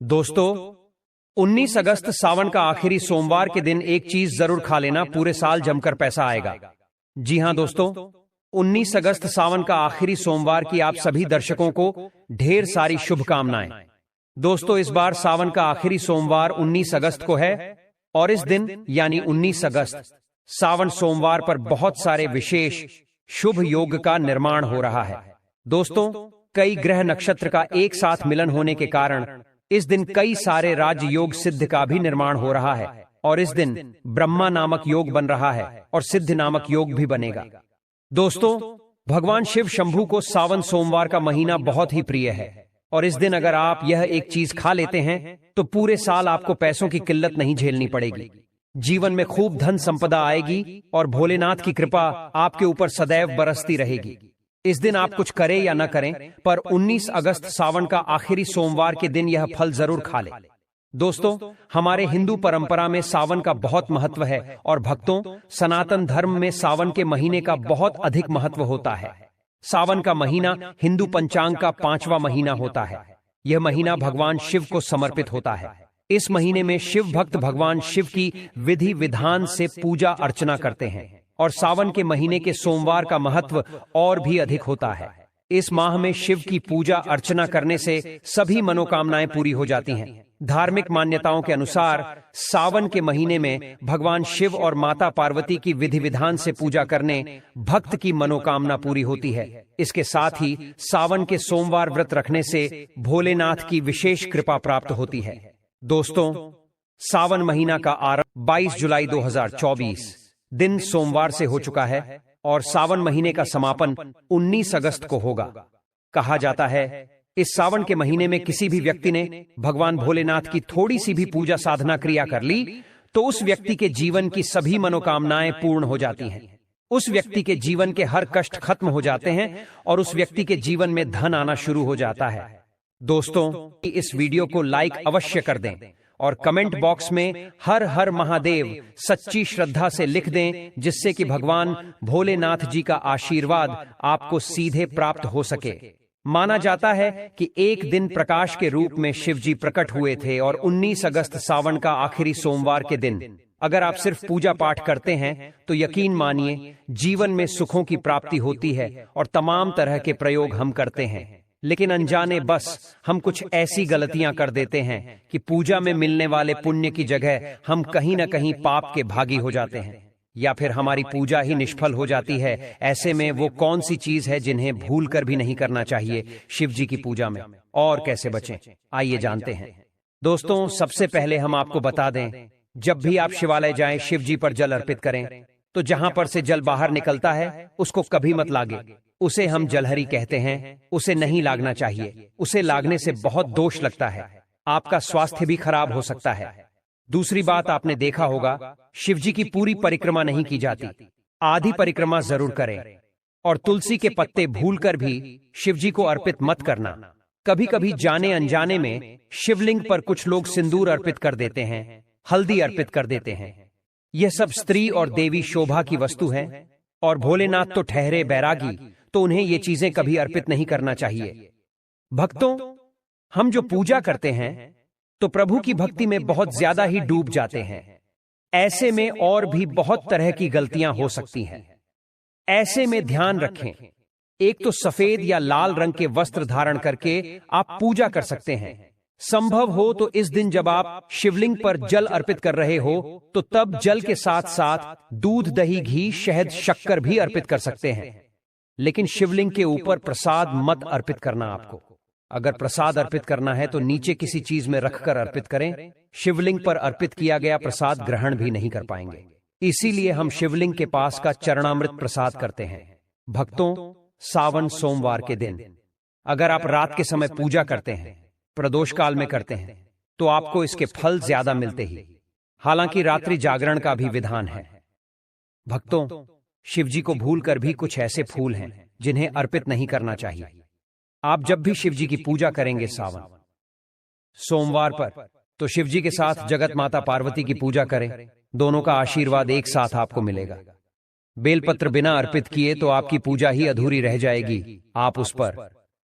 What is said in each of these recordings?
दोस्तों, 19 अगस्त सावन का आखिरी सोमवार के दिन एक चीज जरूर खा लेना, पूरे साल जमकर पैसा आएगा। जी हां दोस्तों, 19 अगस्त सावन का आखिरी सोमवार की आप सभी दर्शकों को ढेर सारी शुभकामनाएं। दोस्तों, इस बार सावन का आखिरी सोमवार 19 अगस्त को है और इस दिन यानी 19 अगस्त सावन सोमवार पर बहुत सारे विशेष शुभ योग का निर्माण हो रहा है। दोस्तों, कई ग्रह नक्षत्र का एक साथ मिलन होने के कारण इस दिन कई सारे राजयोग सिद्ध का भी निर्माण हो रहा है और इस दिन ब्रह्मा नामक योग बन रहा है और सिद्ध नामक योग भी बनेगा। दोस्तों, भगवान शिव शंभू को सावन सोमवार का महीना बहुत ही प्रिय है और इस दिन अगर आप यह एक चीज खा लेते हैं तो पूरे साल आपको पैसों की किल्लत नहीं झेलनी पड़ेगी। जीवन में खूब धन संपदा आएगी और भोलेनाथ की कृपा आपके ऊपर सदैव बरसती रहेगी। इस दिन आप कुछ करें या न करें, पर 19 अगस्त सावन का आखिरी सोमवार के दिन यह फल जरूर खा लें। दोस्तों, हमारे हिंदू परंपरा में सावन का बहुत महत्व है और भक्तों, सनातन धर्म में सावन के महीने का बहुत अधिक महत्व होता है। सावन का महीना हिंदू पंचांग का 5वां महीना होता है। यह महीना भगवान शिव को समर्पित होता है। इस महीने में शिव भक्त भगवान शिव की विधि विधान से पूजा अर्चना करते हैं और सावन के महीने के सोमवार का महत्व और भी अधिक होता है। इस माह में शिव की पूजा अर्चना करने से सभी मनोकामनाएं पूरी हो जाती हैं। धार्मिक मान्यताओं के अनुसार सावन के महीने में भगवान शिव और माता पार्वती की विधि विधान से पूजा करने भक्त की मनोकामना पूरी होती है। इसके साथ ही सावन के सोमवार व्रत रखने से भोलेनाथ की विशेष कृपा प्राप्त होती है। दोस्तों, सावन महीना का आरंभ 22 जुलाई 2024 दिन सोमवार से हो चुका है और सावन महीने का समापन 19 अगस्त को होगा। कहा जाता है, इस सावन के महीने में किसी भी व्यक्ति ने भगवान भोलेनाथ की थोड़ी सी भी पूजा साधना क्रिया कर ली तो उस व्यक्ति के जीवन की सभी मनोकामनाएं पूर्ण हो जाती हैं। उस व्यक्ति के जीवन के हर कष्ट खत्म हो जाते हैं और उस व्यक्ति के जीवन में धन आना शुरू हो जाता है। दोस्तों, इस वीडियो को लाइक अवश्य कर दें और कमेंट बॉक्स में हर हर महादेव सच्ची श्रद्धा से लिख दें, जिससे कि भगवान भोलेनाथ जी का आशीर्वाद आपको सीधे प्राप्त हो सके। माना जाता है कि एक दिन प्रकाश के रूप में शिव जी प्रकट हुए थे और 19 अगस्त सावन का आखिरी सोमवार के दिन अगर आप सिर्फ पूजा पाठ करते हैं तो यकीन मानिए जीवन में सुखों की प्राप्ति होती है और तमाम तरह के प्रयोग हम करते हैं। लेकिन अनजाने बस हम कुछ ऐसी गलतियां कर देते हैं कि पूजा में मिलने वाले पुण्य की जगह हम कहीं न कहीं पाप के भागी हो जाते हैं या फिर हमारी पूजा ही निष्फल हो जाती है। ऐसे में वो कौन सी चीज है जिन्हें भूल कर भी नहीं करना चाहिए शिव जी की पूजा में, और कैसे बचें, आइए जानते हैं। दोस्तों, सबसे पहले हम आपको बता दें, जब भी आप शिवालय जाएं, शिव जी पर जल अर्पित करें तो जहां पर से जल बाहर निकलता है उसको कभी मत लागे। उसे हम जलहरी कहते हैं, उसे नहीं लागना चाहिए। उसे लागने से बहुत दोष लगता है, आपका स्वास्थ्य भी खराब हो सकता है। दूसरी बात, आपने देखा होगा शिव जी की पूरी परिक्रमा नहीं की जाती, आधी परिक्रमा जरूर करें और तुलसी के पत्ते भूलकर भी शिव जी को अर्पित मत करना। कभी कभी जाने अनजाने में शिवलिंग पर कुछ लोग सिंदूर अर्पित कर देते हैं, हल्दी अर्पित कर देते हैं। यह सब स्त्री और देवी शोभा की वस्तु है और भोलेनाथ तो ठहरे बैरागी, तो उन्हें ये चीजें कभी अर्पित नहीं करना चाहिए। भक्तों, हम जो पूजा करते हैं तो प्रभु की भक्ति में बहुत ज्यादा ही डूब जाते हैं। ऐसे में और भी बहुत तरह की गलतियां हो सकती हैं। ऐसे में ध्यान रखें, एक तो सफेद या लाल रंग के वस्त्र धारण करके आप पूजा कर सकते हैं। संभव हो तो इस दिन जब आप शिवलिंग पर जल अर्पित कर रहे हो तो तब जल के साथ साथ दूध, दही, घी, शहद, शक्कर भी अर्पित कर सकते हैं। लेकिन शिवलिंग के ऊपर प्रसाद मत अर्पित करना। आपको अगर प्रसाद अर्पित करना है तो नीचे किसी चीज में रखकर अर्पित करें। शिवलिंग पर अर्पित किया गया प्रसाद ग्रहण भी नहीं कर पाएंगे। इसीलिए हम शिवलिंग के पास का चरणामृत प्रसाद करते हैं। भक्तों, सावन सोमवार के दिन अगर आप रात के समय पूजा करते हैं, प्रदोष काल में करते हैं, तो आपको इसके फल ज्यादा मिलते ही। हालांकि रात्रि जागरण का भी विधान है। भक्तों, शिवजी को भूलकर भी कुछ ऐसे फूल हैं जिन्हें अर्पित नहीं करना चाहिए। आप जब भी शिवजी की पूजा करेंगे सावन सोमवार पर, तो शिवजी के साथ जगत माता पार्वती की पूजा करें। दोनों का आशीर्वाद एक साथ आपको मिलेगा। बेलपत्र बिना अर्पित किए तो आपकी पूजा ही अधूरी रह जाएगी। आप उस पर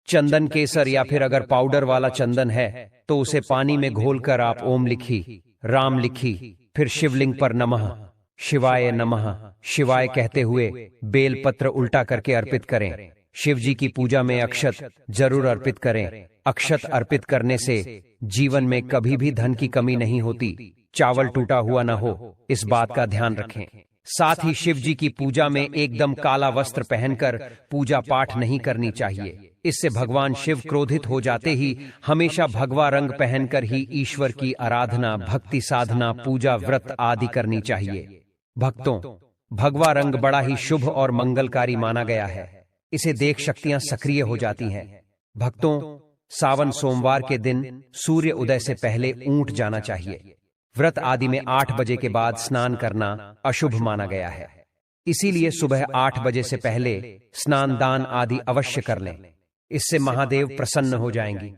चंदन केसर या फिर अगर पाउडर वाला चंदन है तो उसे पानी में घोलकर आप ओम लिखी, राम लिखी, फिर शिवलिंग पर नमः शिवाय नमः शिवाय कहते हुए बेलपत्र उल्टा करके अर्पित करें। शिव जी की पूजा में अक्षत जरूर अर्पित करें। अक्षत अर्पित करने से जीवन में कभी भी धन की कमी नहीं होती, चावल टूटा हुआ न हो, इस बात का ध्यान रखें। साथ ही शिव जी की पूजा में एकदम काला वस्त्र पहनकर पूजा पाठ नहीं करनी चाहिए। इससे भगवान शिव क्रोधित हो जाते ही हमेशा भगवा रंग पहनकर ही ईश्वर की आराधना, भक्ति साधना, पूजा, व्रत आदि करनी चाहिए। भक्तों, भगवा रंग बड़ा ही शुभ और मंगलकारी माना गया है। इसे देख शक्तियां सक्रिय हो जाती हैं। भक्तों, सावन सोमवार के दिन सूर्य उदय से पहले ऊंट जाना चाहिए। व्रत आदि में 8 बजे के बाद स्नान करना अशुभ माना गया है। इसीलिए सुबह 8 बजे से पहले स्नान दान आदि अवश्य कर लें। इससे महादेव प्रसन्न हो जाएंगी,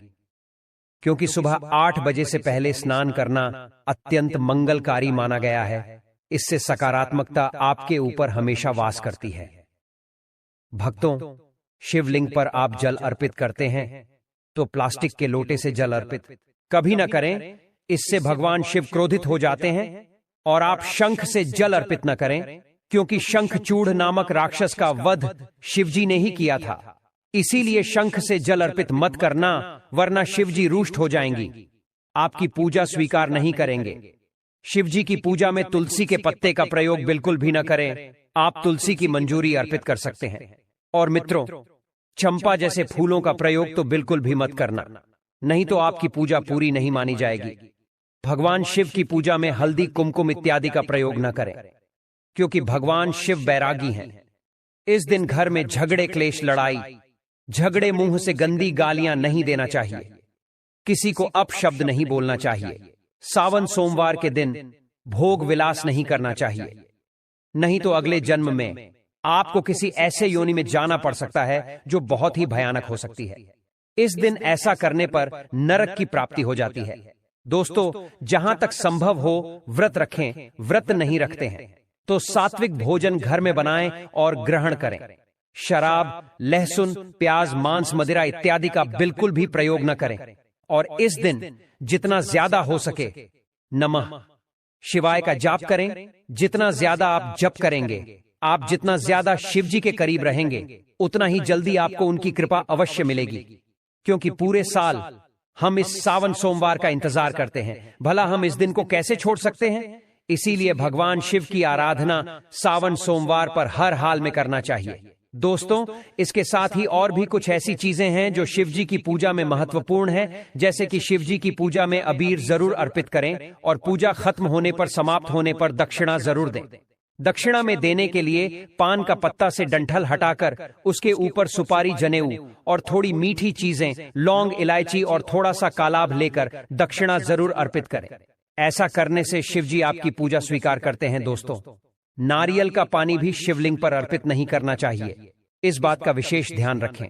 क्योंकि सुबह 8 बजे से पहले स्नान करना अत्यंत मंगलकारी माना गया है। इससे सकारात्मकता आपके ऊपर हमेशा वास करती है। भक्तों, शिवलिंग पर आप जल अर्पित करते हैं तो प्लास्टिक के लोटे से जल अर्पित कभी न करें। इससे भगवान शिव क्रोधित हो जाते हैं। और आप शंख से जल अर्पित न करें, क्योंकि शंखचूड़ नामक राक्षस का वध शिवजी ने ही किया था। इसीलिए शंख से जल अर्पित मत करना, वरना शिवजी रुष्ट हो जाएंगी, आपकी पूजा स्वीकार नहीं करेंगे। शिवजी की पूजा में तुलसी के पत्ते का प्रयोग बिल्कुल भी न करें। आप तुलसी की मंजूरी अर्पित कर सकते हैं। और मित्रों, चंपा जैसे फूलों का प्रयोग तो बिल्कुल भी मत करना, नहीं तो आपकी पूजा पूरी नहीं मानी जाएगी। भगवान शिव की पूजा में हल्दी, कुमकुम इत्यादि का प्रयोग न करें, क्योंकि भगवान शिव बैरागी हैं। इस दिन घर में झगड़े, क्लेश, लड़ाई झगड़े, मुंह से गंदी गालियां नहीं देना चाहिए। किसी को अपशब्द नहीं बोलना चाहिए। सावन सोमवार के दिन भोग विलास नहीं करना चाहिए, नहीं तो अगले जन्म में आपको किसी ऐसे योनि में जाना पड़ सकता है जो बहुत ही भयानक हो सकती है। इस दिन ऐसा करने पर नरक की प्राप्ति हो जाती है। दोस्तों, जहां तक संभव हो व्रत रखें। व्रत नहीं रखते हैं तो सात्विक भोजन घर में बनाएं और ग्रहण करें। शराब, लहसुन, प्याज, मांस, मदिरा इत्यादि का बिल्कुल भी प्रयोग न करें। और इस दिन जितना ज्यादा हो सके नमः शिवाय का जाप करें। जितना ज्यादा आप जप करेंगे, आप जितना ज्यादा शिव जी के करीब रहेंगे, उतना ही जल्दी आपको उनकी कृपा अवश्य मिलेगी। क्योंकि पूरे साल हम इस सावन सोमवार का इंतजार करते हैं, भला हम इस दिन को कैसे छोड़ सकते हैं। इसीलिए भगवान शिव की आराधना सावन सोमवार पर हर हाल में करना चाहिए। दोस्तों, इसके साथ ही और भी कुछ ऐसी चीजें हैं जो शिव जी की पूजा में महत्वपूर्ण है। जैसे कि शिव जी की पूजा में अबीर जरूर अर्पित करें और पूजा खत्म होने पर, समाप्त होने पर दक्षिणा जरूर दें। दक्षिणा में देने के लिए पान का पत्ता से डंठल हटाकर उसके ऊपर सुपारी, जनेऊ और थोड़ी मीठी चीजें, लौंग, इलायची और थोड़ा सा कालाभ लेकर दक्षिणा जरूर अर्पित करें। ऐसा करने से शिव जी आपकी पूजा स्वीकार करते हैं। दोस्तों, नारियल का पानी भी शिवलिंग पर अर्पित नहीं करना चाहिए, इस बात का विशेष ध्यान रखें।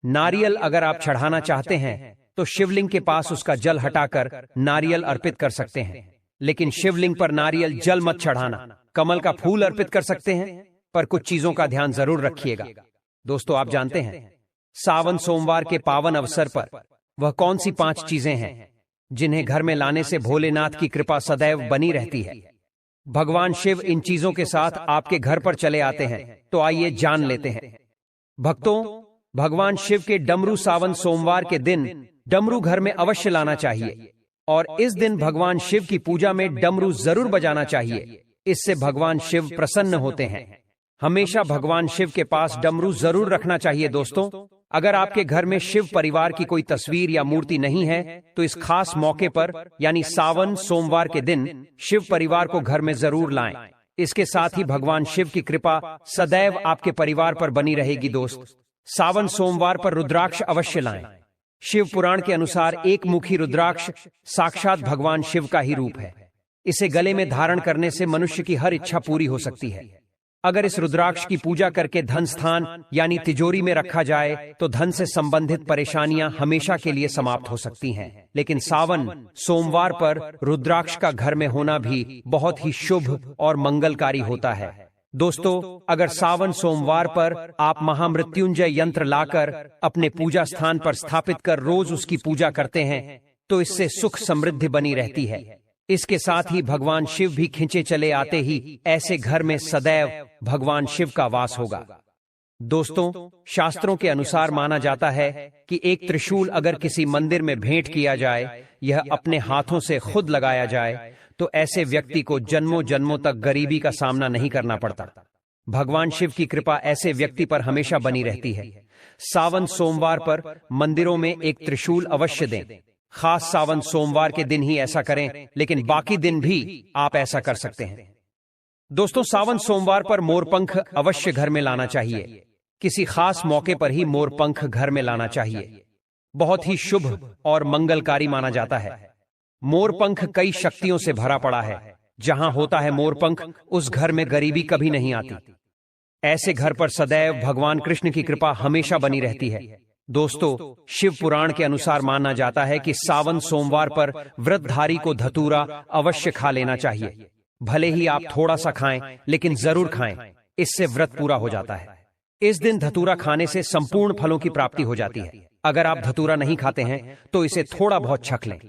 नारियल अगर आप चढ़ाना चाहते हैं तो शिवलिंग के पास उसका जल हटाकर नारियल अर्पित कर सकते हैं, लेकिन शिवलिंग पर नारियल जल मत चढ़ाना। कमल का फूल अर्पित कर सकते हैं, पर कुछ चीजों का ध्यान जरूर रखिएगा। दोस्तों, आप जानते हैं सावन सोमवार के पावन अवसर पर वह कौन सी 5 चीजें हैं जिन्हें घर में लाने से भोलेनाथ की कृपा सदैव बनी रहती है। भगवान शिव इन चीजों के साथ आपके घर पर चले आते हैं, तो आइए जान लेते हैं। भक्तों, भगवान शिव के डमरू सावन सोमवार के दिन डमरू घर में अवश्य लाना चाहिए। और इस दिन भगवान शिव की पूजा में डमरू जरूर बजाना चाहिए। इससे भगवान शिव प्रसन्न होते हैं। हमेशा भगवान शिव के पास डमरू जरूर रखना चाहिए। दोस्तों, अगर आपके घर में शिव परिवार की कोई तस्वीर या मूर्ति नहीं है तो इस खास मौके पर यानी सावन सोमवार के दिन शिव परिवार को घर में जरूर लाएं। इसके साथ ही भगवान शिव की कृपा सदैव आपके परिवार पर बनी रहेगी। दोस्त, सावन सोमवार पर रुद्राक्ष अवश्य लाएं। शिव पुराण के अनुसार एक मुखी रुद्राक्ष साक्षात भगवान शिव का ही रूप है। इसे गले में धारण करने से मनुष्य की हर इच्छा पूरी हो सकती है। अगर इस रुद्राक्ष की पूजा करके धन स्थान यानी तिजोरी में रखा जाए तो धन से संबंधित परेशानियां हमेशा के लिए समाप्त हो सकती हैं। लेकिन सावन सोमवार पर रुद्राक्ष का घर में होना भी बहुत ही शुभ और मंगलकारी होता है। दोस्तों, अगर सावन सोमवार पर आप महामृत्युंजय यंत्र लाकर अपने पूजा स्थान पर स्थापित कर रोज उसकी पूजा करते हैं तो इससे सुख समृद्धि बनी रहती है। इसके साथ ही भगवान शिव भी खिंचे चले आते ही ऐसे घर में सदैव भगवान शिव का वास होगा। दोस्तों, शास्त्रों के अनुसार माना जाता है कि एक त्रिशूल अगर किसी मंदिर में भेंट किया जाए, यह अपने हाथों से खुद लगाया जाए, तो ऐसे व्यक्ति को जन्मों जन्मों तक गरीबी का सामना नहीं करना पड़ता। भगवान शिव की कृपा ऐसे व्यक्ति पर हमेशा बनी रहती है। सावन सोमवार पर मंदिरों में एक त्रिशूल अवश्य दें। खास सावन सोमवार के दिन ही ऐसा करें, लेकिन बाकी दिन भी आप ऐसा कर सकते हैं। दोस्तों, सावन सोमवार पर मोरपंख अवश्य घर में लाना चाहिए। किसी खास मौके पर ही मोरपंख घर में लाना चाहिए। बहुत ही शुभ और मंगलकारी माना जाता है। मोरपंख कई शक्तियों से भरा पड़ा है। जहां होता है मोरपंख, उस घर में गरीबी कभी नहीं आती। ऐसे घर पर सदैव भगवान कृष्ण की कृपा हमेशा बनी रहती है। दोस्तों, शिव पुराण के अनुसार माना जाता है कि सावन सोमवार पर व्रतधारी को धतूरा अवश्य खा लेना चाहिए। भले ही आप थोड़ा सा खाएं, लेकिन जरूर खाएं। इससे व्रत पूरा हो जाता है। इस दिन धतूरा खाने से संपूर्ण फलों की प्राप्ति हो जाती है। अगर आप धतूरा नहीं खाते हैं तो इसे थोड़ा बहुत छक लें।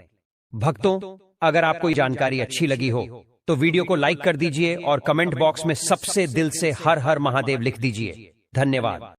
भक्तों, अगर आपको ये जानकारी अच्छी लगी हो तो वीडियो को लाइक कर दीजिए और कमेंट बॉक्स में सबसे दिल से हर हर महादेव लिख दीजिए। धन्यवाद।